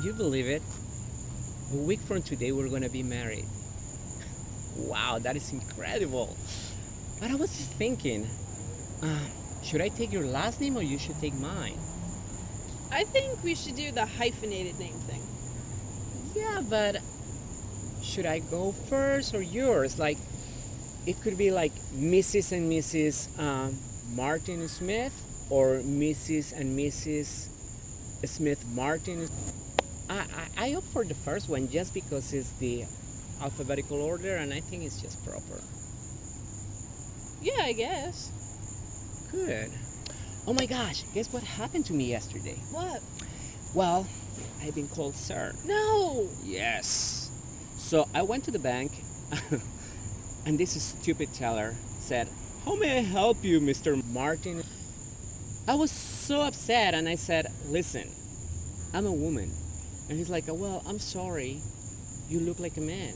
you believe it? A week from today, we're gonna be married. Wow, that is incredible. But I was just thinking, uh, should I take your last name or you should take mine? I think we should do the hyphenated name thing. Yeah, but should I go first or yours? Like, it could be like Mrs. and Mrs. Martin Smith or Mrs. and Mrs. Smith Martin. I opt for the first one just because it's the alphabetical order and I think it's just proper. Yeah, I guess. Good. Oh my gosh, guess what happened to me yesterday? What? Well, I've been called sir. No! Yes. So I went to the bank and this stupid teller said, "How may I help you, Mr. Martin?" I was so upset and I said, "Listen, I'm a woman." And he's like, "Well, I'm sorry, you look like a man."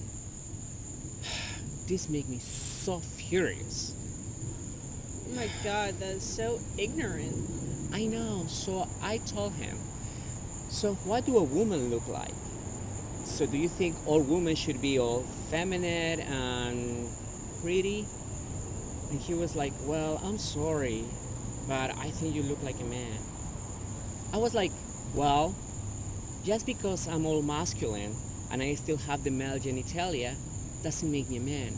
This made me so furious. Oh my god, that is so ignorant. I know, so I told him, "So what do a woman look like? So do you think all women should be all feminine and pretty?" And he was like, "Well, I'm sorry, but I think you look like a man." I was like, "Well, just because I'm all masculine and I still have the male genitalia doesn't make me a man.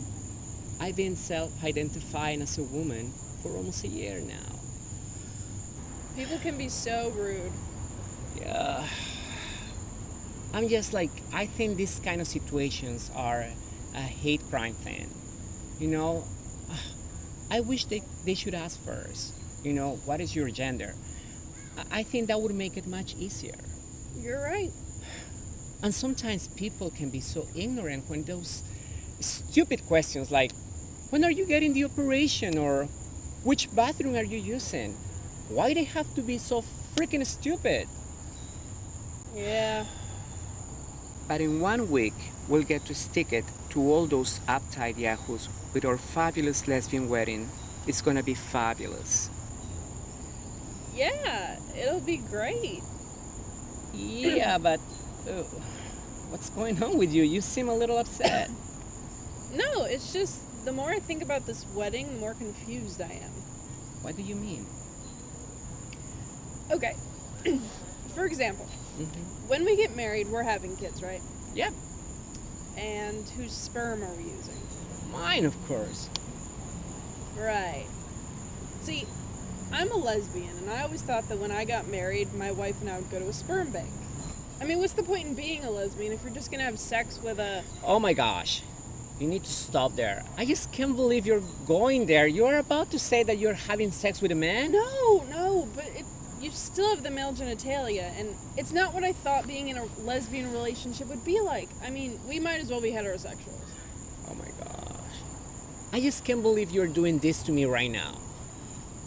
I've been self-identifying as a woman for almost a year now." People can be so rude. Yeah. I'm just like, I think these kind of situations are a hate crime thing. You know, I wish they should ask first, what is your gender? I think that would make it much easier. You're right. And sometimes people can be so ignorant when those stupid questions like, when are you getting the operation? Or which bathroom are you using? Why they have to be so freaking stupid? Yeah. But in 1 week, we'll get to stick it to all those uptight yahoos with our fabulous lesbian wedding. It's gonna be fabulous. Yeah, it'll be great. Yeah, but what's going on with you? You seem a little upset. No, it's just the more I think about this wedding, the more confused I am. What do you mean? Okay. For example, when we get married, we're having kids, right? Yep. And whose sperm are we using? Mine, of course. Right. See, I'm a lesbian, and I always thought that when I got married, my wife and I would go to a sperm bank. I mean, what's the point in being a lesbian if you're just gonna have sex with a... Oh my gosh. You need to stop there. I just can't believe you're going there. You're about to say that you're having sex with a man? No, but you still have the male genitalia, and it's not what I thought being in a lesbian relationship would be like. I mean, we might as well be heterosexuals. Oh my gosh. I just can't believe you're doing this to me right now.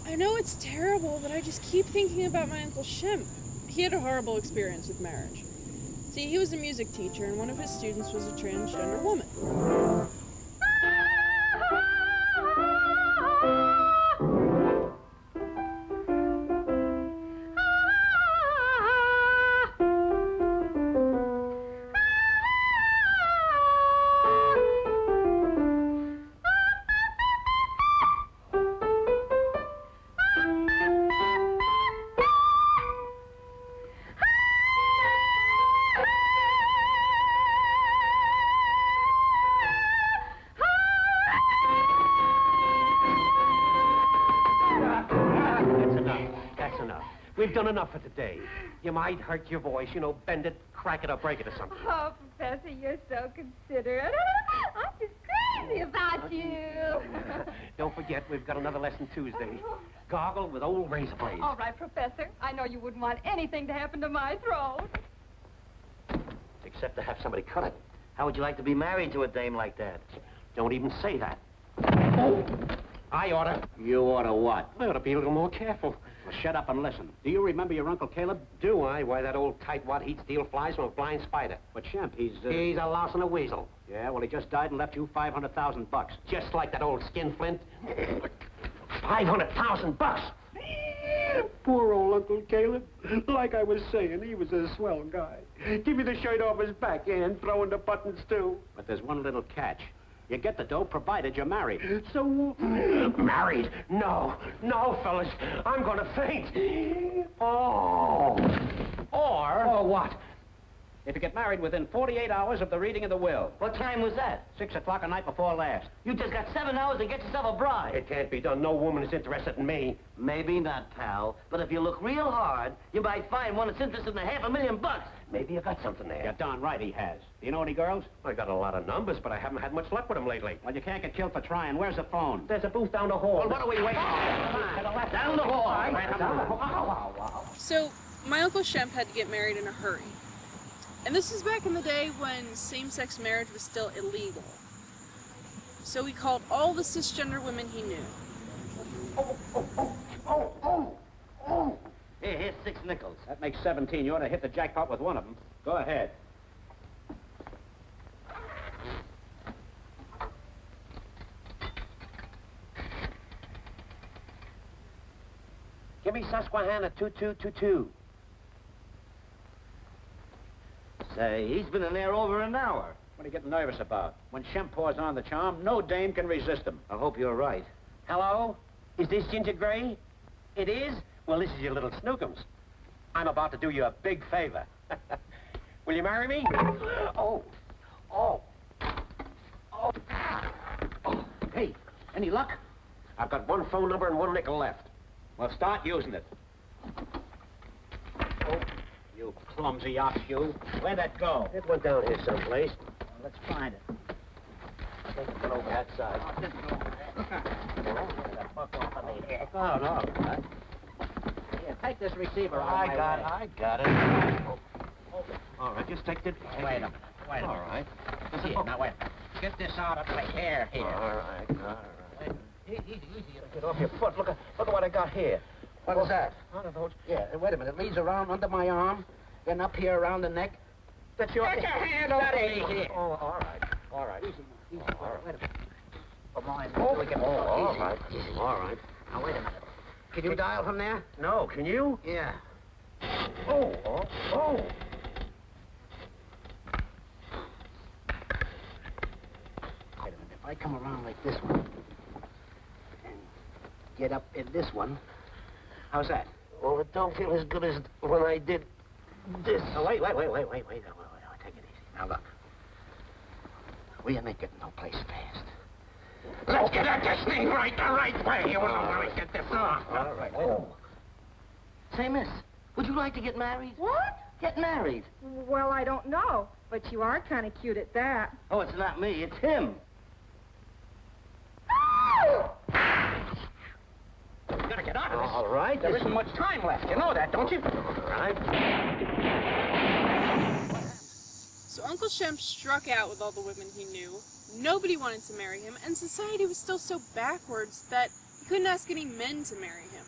I know it's terrible, but I just keep thinking about my Uncle Shemp. He had a horrible experience with marriage. See, he was a music teacher, and one of his students was a transgender woman. We've done enough for today. You might hurt your voice, bend it, crack it, or break it or something. Oh, Professor, you're so considerate. I'm just crazy about you. Don't forget, we've got another lesson Tuesday. Gargle with old razor blades. All right, Professor. I know you wouldn't want anything to happen to my throat. Except to have somebody cut it. How would you like to be married to a dame like that? Don't even say that. Oh, I oughta. You oughta what? I ought to be a little more careful. Well, shut up and listen. Do you remember your Uncle Caleb? Do I? Why, that old tightwad he'd steal flies from a blind spider. But Shemp, he's... He's a louse and a weasel. Yeah, well, he just died and left you $500,000. Just like that old skinflint. $500,000. Poor old Uncle Caleb. Like I was saying, he was a swell guy. Give me the shirt off his back and throw in the buttons, too. But there's one little catch. You get the dough provided you're married. So, Married? No. No, fellas. I'm gonna faint. Oh. Or what? if you get married within 48 hours of the reading of the will. What time was that? 6 o'clock the night before last. You just got 7 hours to get yourself a bride. It can't be done. No woman is interested in me. Maybe not, pal. But if you look real hard, you might find one that's interested in $500,000. Maybe you got something there. You're darn right he has. Do you know any girls? I got a lot of numbers, but I haven't had much luck with them lately. Well, you can't get killed for trying. Where's the phone? There's a booth down the hall. Well, what are we waiting for? To the left. Down the hall. Down the hall. So, my Uncle Shemp had to get married in a hurry. And this was back in the day when same-sex marriage was still illegal. So he called all the cisgender women he knew. Here's 6 nickels. That makes 17. You ought to hit the jackpot with one of them. Go ahead. Give me Susquehanna 2222. Say, he's been in there over an hour. What are you getting nervous about? When Shemp pours on the charm, no dame can resist him. I hope you're right. Hello? Is this Ginger Gray? It is? Well, this is your little snookums. I'm about to do you a big favor. Will you marry me? Oh. Oh. Oh. Oh. Hey, any luck? I've got one phone number and 1 nickel left. Well, start using it. Oh, you clumsy ox, you. Where'd that go? It went down here someplace. Well, let's find it. I think it went over that side. Oh, no. Here, take this receiver out of my way. I got it. All right, just take the... Wait a minute. Wait a minute. All right. Here, now wait. Get this out of my hair here. All right. Easy. Get off your foot. Look at what I got here. What is that? I don't know. Yeah, wait a minute. It leads around under my arm, then up here around the neck. That's your... Get your hand off me here. Oh, all right. All right. Easy. All right. Wait a minute. Come on. Oh, we can all easy. right. Easy. All right. Now, wait a minute. Can you dial from there? No, can you? Yeah. Oh. Wait a minute. If I come around like this one, and get up in this one, how's that? Well, it don't feel as good as when I did this. Oh, wait. Take it easy. Now, look. We ain't getting no place fast. Let's get at this thing the right way. You want to get this off. All right. Oh. Say, miss, would you like to get married? What? Get married. Well, I don't know, but you are kind of cute at that. Oh, it's not me, it's him. You gotta get out of this. All right. There isn't much time left. You know that, don't you? All right. So Uncle Shemp struck out with all the women he knew. Nobody wanted to marry him, and society was still so backwards that he couldn't ask any men to marry him.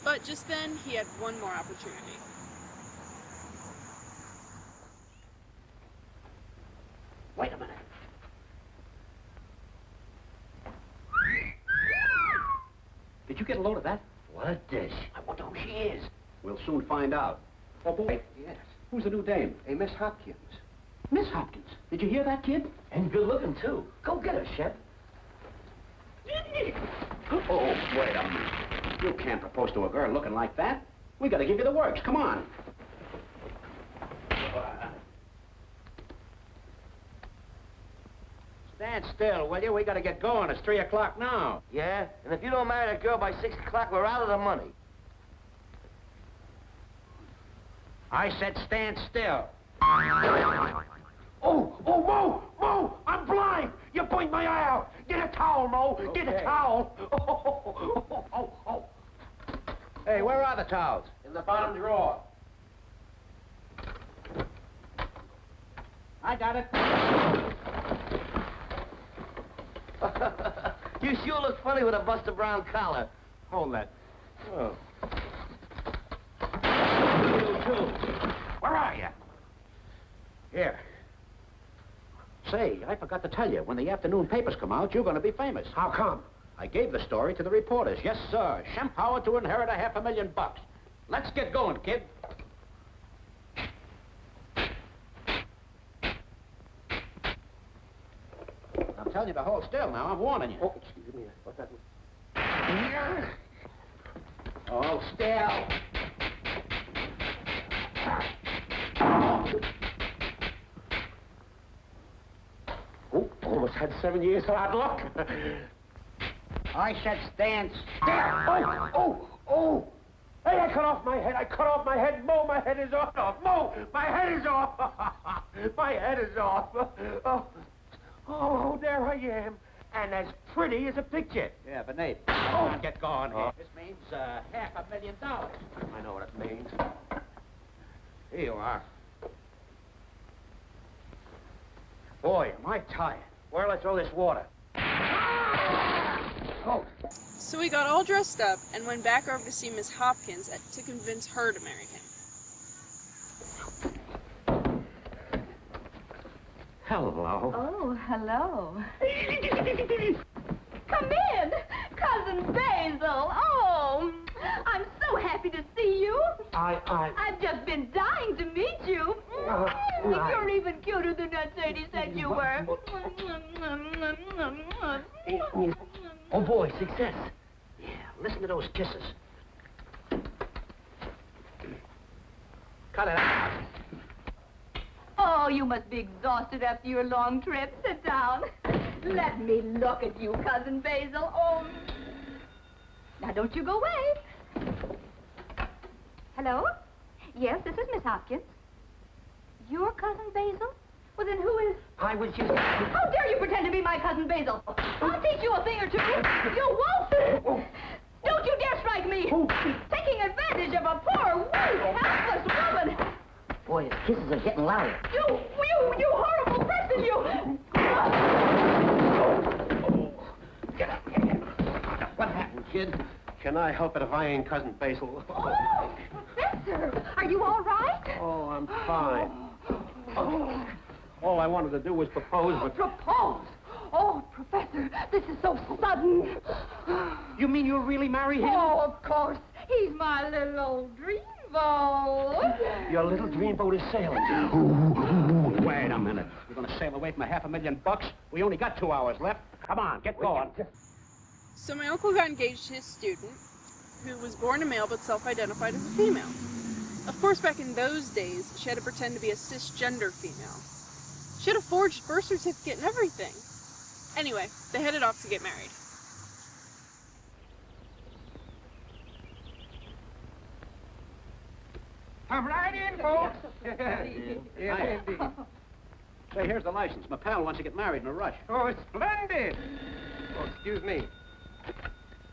But just then, he had one more opportunity. Wait a minute. Did you get a load of that? What dish? I wonder who she is. We'll soon find out. Oh, boy. Yes. Who's the new dame? Hey, Miss Hopkins. Miss Hopkins. Did you hear that, kid? And good looking, too. Go get her, Shep. Oh, wait a minute. You can't propose to a girl looking like that. We gotta give you the works. Come on. Stand still, will you? We gotta get going. It's 3 o'clock now. Yeah? And if you don't marry that girl by 6 o'clock, we're out of the money. I said stand still. Oh, Moe! I'm blind! You point my eye out! Get a towel, Moe! Get a towel! Oh. Hey, where are the towels? In the bottom drawer. I got it. You sure look funny with a Buster Brown collar. Hold that. Oh. You too. Where are you? Here. Say, I forgot to tell you. When the afternoon papers come out, you're going to be famous. How come? I gave the story to the reporters. Yes, sir. Shemp Howard to inherit $500,000. Let's get going, kid. I'm telling you to hold still now. I'm warning you. Oh, excuse me. What's that? Hold still. Oh, almost had 7 years hard luck. I said stand still. Oh! Hey, I cut off my head. I cut off my head. Moe, my head is off. Moe, my head is off. My head is off. Oh, there I am. And as pretty as a picture. Yeah, but Nate, come on, get going here. This means $500,000. I know what it means. Here you are. Boy, am I tired. Where'll I throw this water? Oh. So we got all dressed up and went back over to see Miss Hopkins to convince her to marry him. Hello. Oh, hello. Come in, Cousin Basil. Oh, I'm so happy to see you. I've just been dying to meet you. You're even cuter than that lady said you were. Oh, boy, success. Yeah, listen to those kisses. Cut it out. Oh, you must be exhausted after your long trip. Sit down. Let me look at you, Cousin Basil. Oh. Now, don't you go away. Hello? Yes, this is Miss Hopkins. Your Cousin Basil? Well, then who is... I was just... How dare you pretend to be my Cousin Basil? I'll teach you a thing or two. You won't. Don't you dare strike me. Taking advantage of a poor, weak, helpless woman. Boy, his kisses are getting louder. You horrible person, you... Get up. What happened, kid? Can I help it if I ain't Cousin Basil? Oh, Professor, are you all right? Oh, I'm fine. All I wanted to do was propose, but... Propose? Oh, Professor, this is so sudden. You mean you'll really marry him? Oh, of course. He's my little old dreamboat. Your little dreamboat is sailing. Wait a minute. You're going to sail away from $500,000? We only got 2 hours left. Come on, get going. So my uncle got engaged to his student, who was born a male but self-identified as a female. Of course, back in those days, she had to pretend to be a cisgender female. She had a forged birth certificate and everything. Anyway, they headed off to get married. Come right in, folks. Yes, indeed. Say, here's the license. My pal wants to get married in a rush. Oh, splendid. Oh, excuse me.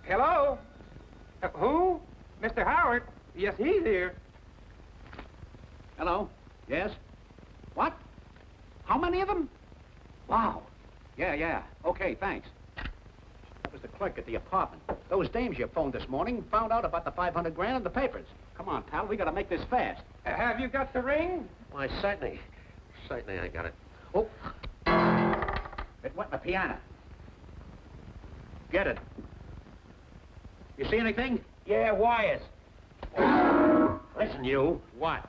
Hello? Who? Mr. Howard? Yes, he's here. Hello? Yes? What? How many of them? Wow. Yeah. Okay, thanks. That was the clerk at the apartment. Those dames you phoned this morning found out about the $500,000 in the papers. Come on, pal, we gotta make this fast. Have you got the ring? Why, certainly I got it. Oh. It went in the piano. Get it. You see anything? Yeah, wires. Listen, you. What?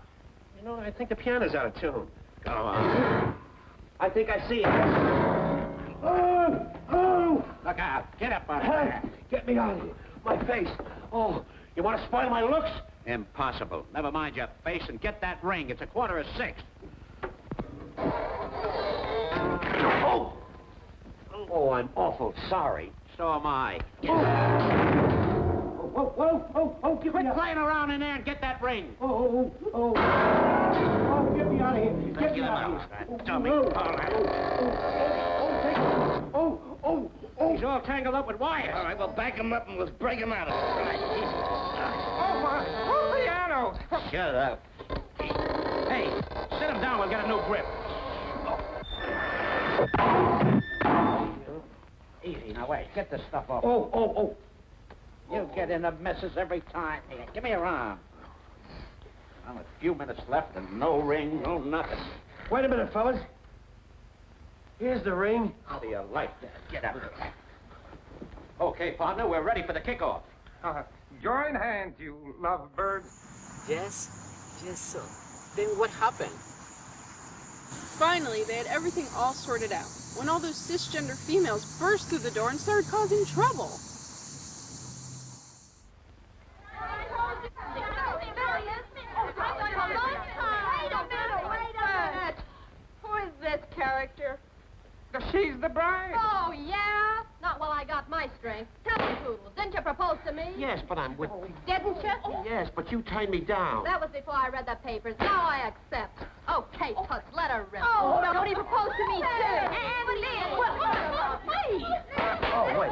You know, I think the piano's out of tune. Go on. I think I see it. Look out. Get up out of there. Get me out of here. My face. Oh, you want to spoil my looks? Impossible. Never mind your face and get that ring. It's 5:45. Oh, I'm awful sorry. So am I. Whoa, get me Quit out. playing around in there and get that ring. Oh, get me out of here. Get me out of here. Dummy. He's all tangled up with wires. All right, well, back him up and let's break him out of it. Right, Oh, piano. Shut up. Hey, sit him down. We'll get a new grip. Easy, now wait. Get this stuff off. Oh. You get in the messes every time. Here, give me your arm. Well, a few minutes left and no ring, no nothing. Wait a minute, fellas. Here's the ring. How do you like that? Get up. Okay, partner, we're ready for the kickoff. Join hands, you lovebirds. Yes, yes, so. Then what happened? Finally, they had everything all sorted out when all those cisgender females burst through the door and started causing trouble. Who is this character? She's the bride. Oh, yeah? Not while I got my strength. Tell me, Toodles, didn't you propose to me? Yes, but I'm with... Didn't you? Yes, but you turned me down. That was before I read the papers. Now I accept. Okay, Toots, let her rip. Oh, no, he proposed to me, too. And Liz. Oh, wait.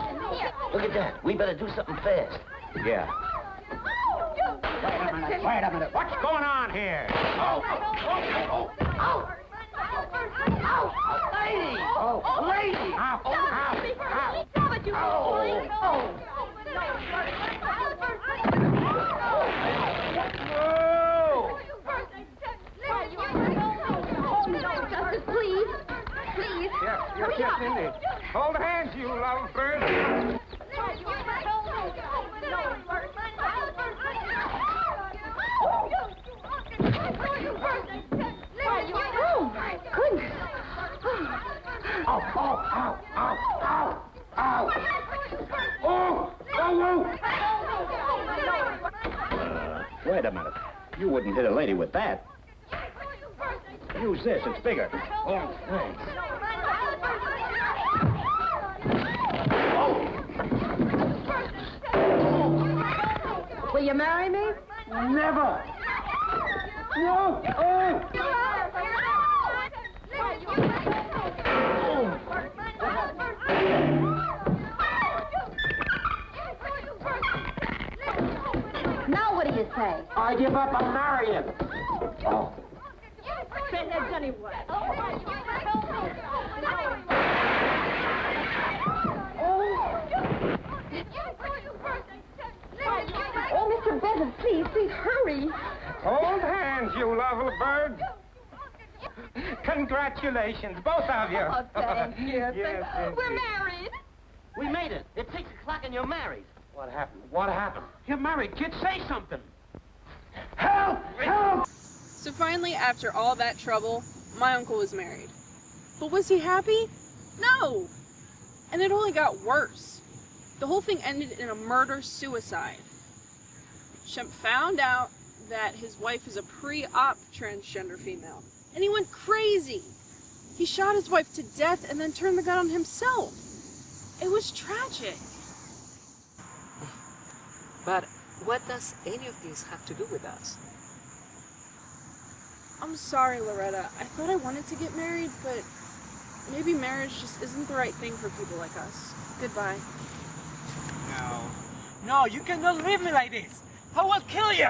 Look at that. We better do something fast. Yeah. Wait a minute. What's going on here? Lady! Oh, lady! Ow! But you Justice, please. Please. Yes, indeed. Hold hands, you lovebirds. Oh, my goodness. Wait a minute. You wouldn't hit a lady with that. Use this. It's bigger. Oh, thanks. Will you marry me? Never. No. Now what do you say? I give up. I'm marrying. Oh. Say that, Johnny White. Oh, Mr. Bevan, please hurry. Hold hands, you lovely birds. Congratulations, both of you. Oh, thank you. Yes, We're indeed. married. We made it. It's 6 o'clock and you're married. What happened? What happened? You're married, kid. Say something. Help! Help! So finally, after all that trouble, my uncle was married. But was he happy? No! And it only got worse. The whole thing ended in a murder-suicide. Shemp found out that his wife is a pre-op transgender female, and he went crazy. He shot his wife to death and then turned the gun on himself. It was tragic. But what does any of this have to do with us? I'm sorry, Loretta. I thought I wanted to get married, but maybe marriage just isn't the right thing for people like us. Goodbye. No, you cannot leave me like this. I will kill you.